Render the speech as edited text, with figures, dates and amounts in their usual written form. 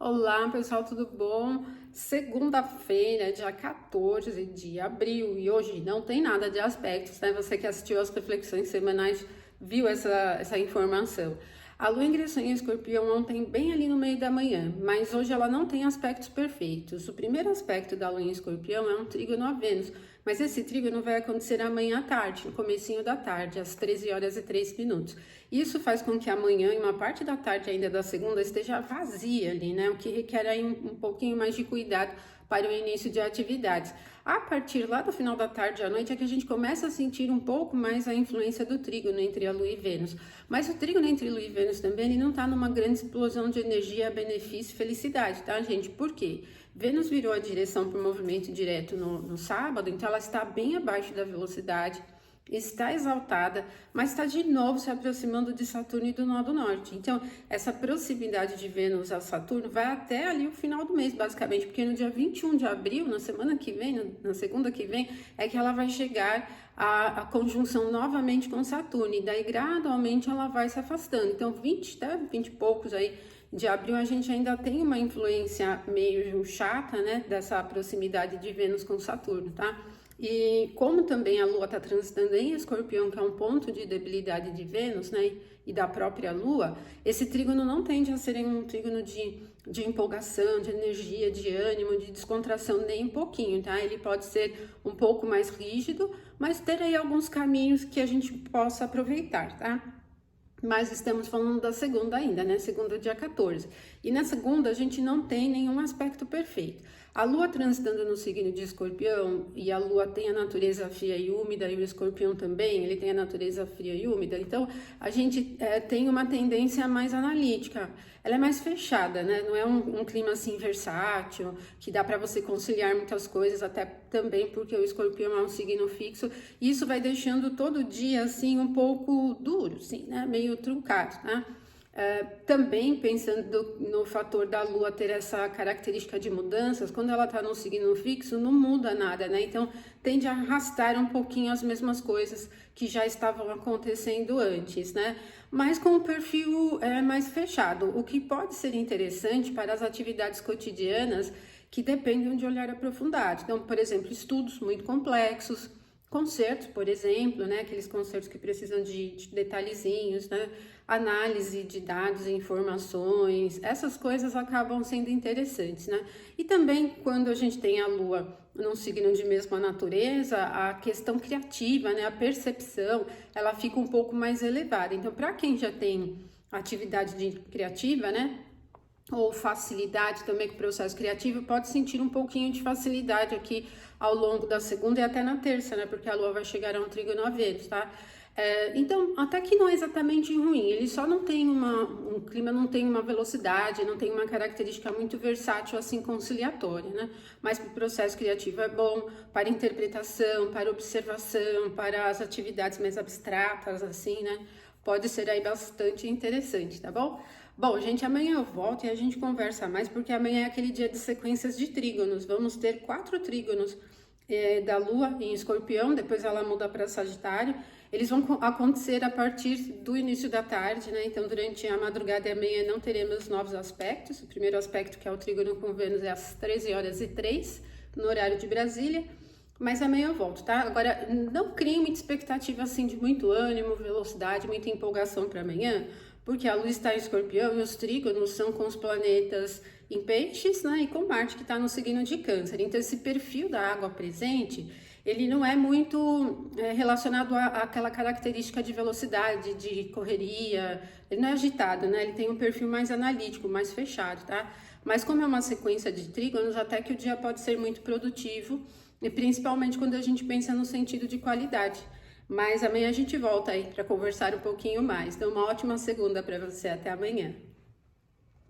Olá, pessoal, tudo bom? Segunda-feira, dia 14 de abril, e hoje não tem nada de aspectos, né? Você que assistiu às reflexões semanais viu essa informação. A Lua ingressou em Escorpião ontem, bem ali no meio da manhã, mas hoje ela não tem aspectos perfeitos. O primeiro aspecto da Lua em Escorpião é um trígono a Vênus, mas esse trígono vai acontecer amanhã à tarde, no comecinho da tarde, às 13 horas e 3 minutos. Isso faz com que amanhã e uma parte da tarde ainda da segunda esteja vazia ali, né? O que requer aí um pouquinho mais de cuidado para o início de atividades. A partir lá do final da tarde à noite é que a gente começa a sentir um pouco mais a influência do trígono entre a Lua e Vênus. Mas o trígono entre Lua e Vênus também, ele não está numa grande explosão de energia, benefício e felicidade, tá, gente? Por quê? Vênus virou a direção para o movimento direto no sábado, então ela está bem abaixo da velocidade, está exaltada, mas está de novo se aproximando de Saturno e do nó do norte. Então, essa proximidade de Vênus a Saturno vai até ali o final do mês, basicamente, porque no dia 21 de abril, na semana que vem, na segunda que vem, é que ela vai chegar a conjunção novamente com Saturno, e daí gradualmente ela vai se afastando. Então, 20 e poucos aí de abril, a gente ainda tem uma influência meio chata, né, dessa proximidade de Vênus com Saturno, tá? E como também a Lua está transitando em Escorpião, que é um ponto de debilidade de Vênus, né, e da própria Lua, esse trígono não tende a ser um trígono de empolgação, de energia, de ânimo, de descontração, nem um pouquinho, tá? Ele pode ser um pouco mais rígido, mas ter aí alguns caminhos que a gente possa aproveitar, tá? Mas estamos falando da segunda ainda, né? Segunda, dia 14. E na segunda, a gente não tem nenhum aspecto perfeito. A Lua transitando no signo de Escorpião, e a Lua tem a natureza fria e úmida, e o Escorpião também, ele tem a natureza fria e úmida. Então, a gente tem uma tendência mais analítica. Ela é mais fechada, né? Não é um clima assim versátil, que dá para você conciliar muitas coisas, até também porque o Escorpião é um signo fixo. E isso vai deixando todo dia, assim, um pouco duro, assim, né? Meio truncado, né? Também pensando no fator da Lua ter essa característica de mudanças, quando ela está num signo fixo, não muda nada, né? Então, tende a arrastar um pouquinho as mesmas coisas que já estavam acontecendo antes, né? Mas com um perfil mais fechado, o que pode ser interessante para as atividades cotidianas que dependem de olhar aprofundado. Então, por exemplo, estudos muito complexos, concertos, por exemplo, né? Aqueles concertos que precisam de detalhezinhos, né? Análise de dados e informações, essas coisas acabam sendo interessantes, né? E também quando a gente tem a Lua num signo de mesma natureza, a questão criativa, né? A percepção, ela fica um pouco mais elevada. Então, para quem já tem atividade criativa, né? Ou facilidade também com o processo criativo, pode sentir um pouquinho de facilidade aqui ao longo da segunda e até na terça, né? Porque a Lua vai chegar a um trígono a Vênus, tá? Então, até que não é exatamente ruim, ele só não tem um clima, não tem uma velocidade, não tem uma característica muito versátil, assim, conciliatória, né? Mas para o processo criativo é bom, para interpretação, para observação, para as atividades mais abstratas, assim, né? Pode ser aí bastante interessante, tá bom? Bom, gente, amanhã eu volto e a gente conversa mais, porque amanhã é aquele dia de sequências de trígonos. Vamos ter 4 trígonos da Lua em Escorpião, depois ela muda para Sagitário. Eles vão acontecer a partir do início da tarde, né? Então, durante a madrugada e amanhã não teremos novos aspectos. O primeiro aspecto, que é o trígono com Vênus, é às 13 horas e 3, no horário de Brasília. Mas amanhã eu volto, tá? Agora, não crie muita expectativa, assim, de muito ânimo, velocidade, muita empolgação para amanhã, porque a Lua está em Escorpião e os trígonos são com os planetas em Peixes, né? E com Marte, que está no signo de Câncer. Então, esse perfil da água presente, ele não é muito relacionado àquela característica de velocidade, de correria, ele não é agitado, né? Ele tem um perfil mais analítico, mais fechado, tá? Mas como é uma sequência de trígonos, até que o dia pode ser muito produtivo, e principalmente quando a gente pensa no sentido de qualidade. Mas amanhã a gente volta aí para conversar um pouquinho mais. Então, uma ótima segunda para você. Até amanhã.